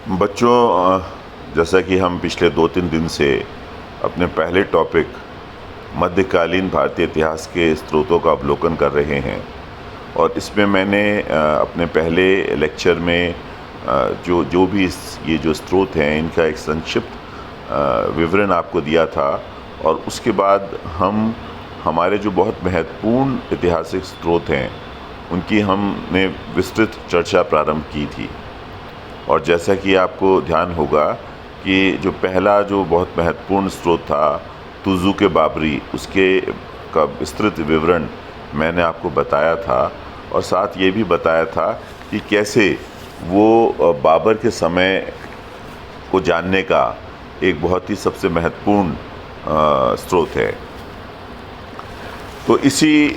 बच्चों, जैसा कि हम पिछले 2-3 दिन से अपने पहले टॉपिक मध्यकालीन भारतीय इतिहास के स्रोतों का अवलोकन कर रहे हैं और इसमें मैंने अपने पहले लेक्चर में जो जो भी ये जो स्रोत हैं इनका एक संक्षिप्त विवरण आपको दिया था। और उसके बाद हम हमारे जो बहुत महत्वपूर्ण ऐतिहासिक स्रोत हैं उनकी हमने विस्तृत चर्चा प्रारंभ की थी। और जैसा कि आपको ध्यान होगा कि जो पहला जो बहुत महत्वपूर्ण स्रोत था तुज़ुक बाबरी, उसके का विस्तृत विवरण मैंने आपको बताया था और साथ ये भी बताया था कि कैसे वो बाबर के समय को जानने का एक बहुत ही सबसे महत्वपूर्ण स्रोत है। तो इसी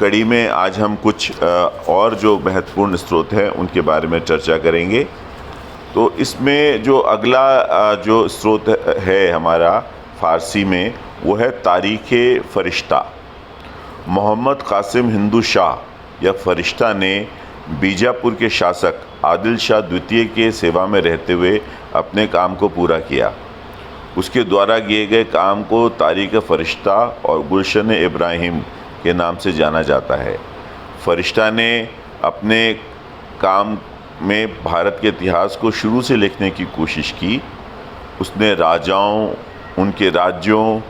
कड़ी में आज हम कुछ और जो महत्वपूर्ण स्रोत हैं उनके बारे में चर्चा करेंगे। तो इसमें जो अगला जो स्रोत है हमारा फ़ारसी में, वो है तारीख़ फ़रिश्ता। मोहम्मद कासिम हिंदू शाह या फ़रिश्ता ने बीजापुर के शासक आदिल शाह द्वितीय के सेवा में रहते हुए अपने काम को पूरा किया। उसके द्वारा किए गए काम को तारीख़ फ़रिश्ता और गुलशन इब्राहिम के नाम से जाना जाता है। फ़रिश्ता ने अपने काम में भारत के इतिहास को शुरू से लिखने की कोशिश की। उसने राजाओं, उनके राज्यों,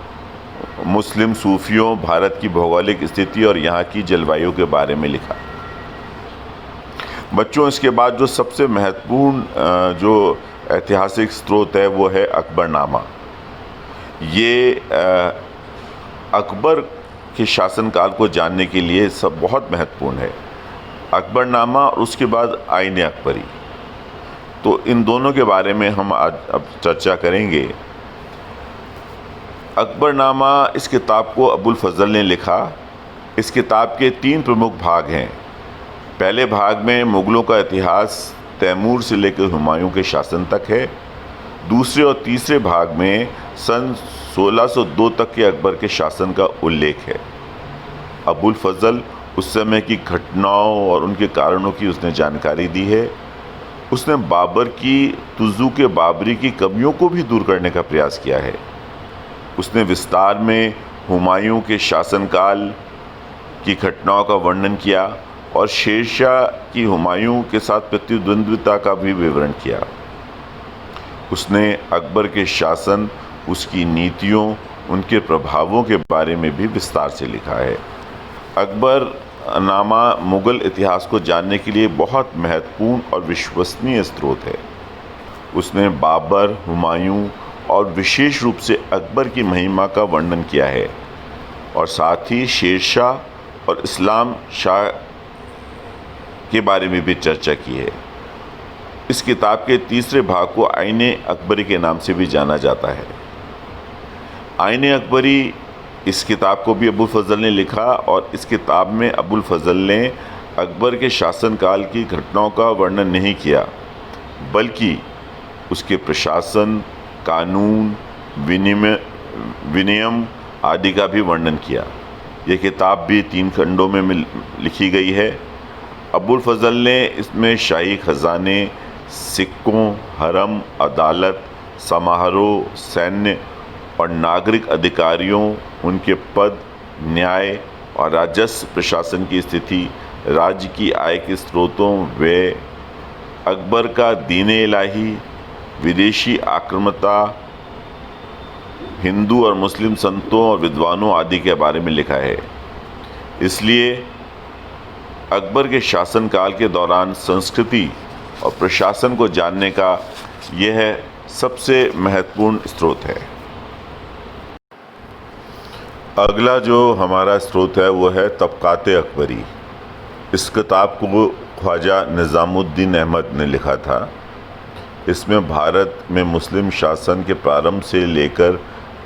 मुस्लिम सूफियों, भारत की भौगोलिक स्थिति और यहाँ की जलवायु के बारे में लिखा। बच्चों, इसके बाद जो सबसे महत्वपूर्ण जो ऐतिहासिक स्रोत है वो है अकबरनामा। ये अकबर के शासनकाल को जानने के लिए सब बहुत महत्वपूर्ण है। अकबरनामा और उसके बाद आईन अकबरी, तो इन दोनों के बारे में हम आज अब चर्चा करेंगे। अकबरनामा, इस किताब को अबुल फजल ने लिखा। इस किताब के 3 प्रमुख भाग हैं। पहले भाग में मुग़लों का इतिहास तैमूर से लेकर हुमायूं के शासन तक है। दूसरे और तीसरे भाग में सन 1602 तक के अकबर के शासन का उल्लेख है। अबुल फजल उस समय की घटनाओं और उनके कारणों की उसने जानकारी दी है। उसने बाबर की तुज़ुक बाबरी की कमियों को भी दूर करने का प्रयास किया है। उसने विस्तार में हुमायूं के शासनकाल की घटनाओं का वर्णन किया और शेरशाह की हुमायूं के साथ प्रतिद्वंद्विता का भी विवरण किया। उसने अकबर के शासन, उसकी नीतियों, उनके प्रभावों के बारे में भी विस्तार से लिखा है। अकबर नामा मुग़ल इतिहास को जानने के लिए बहुत महत्वपूर्ण और विश्वसनीय स्रोत है। उसने बाबर, हुमायूं और विशेष रूप से अकबर की महिमा का वर्णन किया है और साथ ही शेरशाह और इस्लाम शाह के बारे में भी चर्चा की है। इस किताब के तीसरे भाग को आईन अकबरी के नाम से भी जाना जाता है। आईन अकबरी, इस किताब को भी अबुल फजल ने लिखा और इस किताब में अबुल फजल ने अकबर के शासनकाल की घटनाओं का वर्णन नहीं किया, बल्कि उसके प्रशासन, कानून, विनियम आदि का भी वर्णन किया। यह किताब भी 3 खंडों में लिखी गई है। अबुल फजल ने इसमें शाही खजाने, सिक्कों, हरम, अदालत, समारोह, सैन्य और नागरिक अधिकारियों, उनके पद, न्याय और राजस्व प्रशासन की स्थिति, राज्य की आय के स्रोतों, व्यय, अकबर का दीन-ए इलाही, विदेशी आक्रामकता, हिंदू और मुस्लिम संतों और विद्वानों आदि के बारे में लिखा है। इसलिए अकबर के शासनकाल के दौरान संस्कृति और प्रशासन को जानने का यह सबसे महत्वपूर्ण स्रोत है। अगला जो हमारा स्रोत है वो है तबक़ात अकबरी। इस किताब को ख्वाजा निज़ामुद्दीन अहमद ने लिखा था। इसमें भारत में मुस्लिम शासन के प्रारंभ से लेकर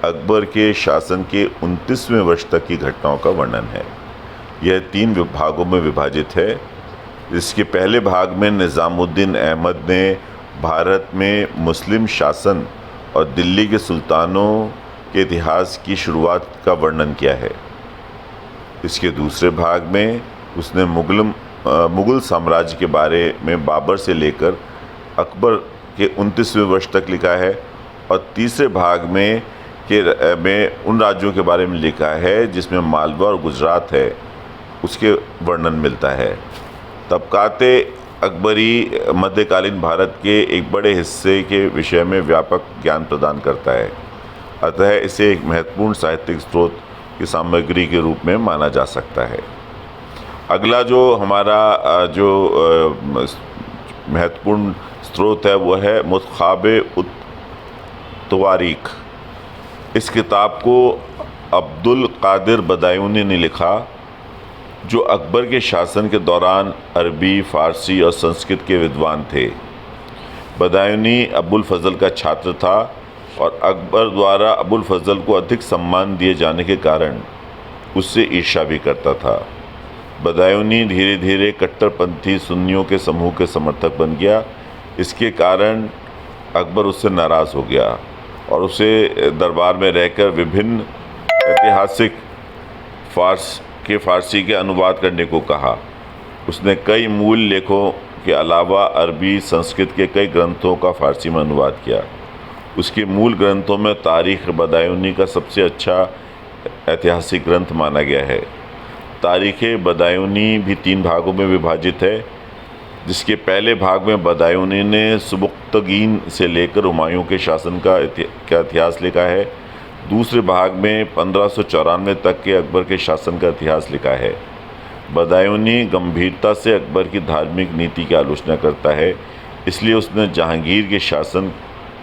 अकबर के शासन के 29वें वर्ष तक की घटनाओं का वर्णन है। यह 3 विभागों में विभाजित है। इसके पहले भाग में निज़ामुद्दीन अहमद ने भारत में मुस्लिम शासन और दिल्ली के सुल्तानों के इतिहास की शुरुआत का वर्णन किया है। इसके दूसरे भाग में उसने मुग़ल साम्राज्य के बारे में बाबर से लेकर अकबर के 29वें वर्ष तक लिखा है, और तीसरे भाग में उन राज्यों के बारे में लिखा है जिसमें मालवा और गुजरात है, उसके वर्णन मिलता है। तबकाते अकबरी मध्यकालीन भारत के एक बड़े हिस्से के विषय में व्यापक ज्ञान प्रदान करता है, अतः इसे एक महत्वपूर्ण साहित्यिक स्रोत की सामग्री के रूप में माना जा सकता है। अगला जो हमारा महत्वपूर्ण स्रोत है वो है मुत्खाबे उत तवारीख। इस किताब को अब्दुल कादिर बदायूनी ने लिखा, जो अकबर के शासन के दौरान अरबी, फ़ारसी और संस्कृत के विद्वान थे। बदायूनी अबुल फ़ज़ल का छात्र था और अकबर द्वारा अबुल फ़ज़ल को अधिक सम्मान दिए जाने के कारण उससे ईर्ष्या भी करता था। बदायूनी धीरे धीरे कट्टरपंथी सुन्नियों के समूह के समर्थक बन गया। इसके कारण अकबर उससे नाराज़ हो गया और उसे दरबार में रहकर विभिन्न ऐतिहासिक फ़ारसी के अनुवाद करने को कहा। उसने कई मूल लेखों के अलावा अरबी, संस्कृत के कई ग्रंथों का फ़ारसी में अनुवाद किया। उसके मूल ग्रंथों में तारीख़ बदायूनी का सबसे अच्छा ऐतिहासिक ग्रंथ माना गया है। तारीख़ बदायूनी भी 3 भागों में विभाजित है, जिसके पहले भाग में बदायूनी ने सुबुक्तगीन से लेकर हुमायूं के शासन का इतिहास लिखा है। दूसरे भाग में 1594 तक के अकबर के शासन का इतिहास लिखा है। बदायूनी गंभीरता से अकबर की धार्मिक नीति की आलोचना करता है, इसलिए उसने जहांगीर के शासन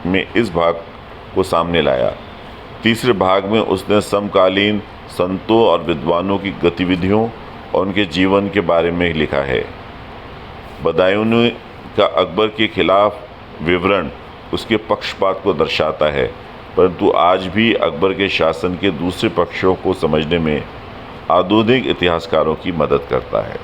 में इस भाग को सामने लाया। तीसरे भाग में उसने समकालीन संतों और विद्वानों की गतिविधियों और उनके जीवन के बारे में लिखा है। बदायूनी का अकबर के खिलाफ विवरण उसके पक्षपात को दर्शाता है, परंतु आज भी अकबर के शासन के दूसरे पक्षों को समझने में आधुनिक इतिहासकारों की मदद करता है।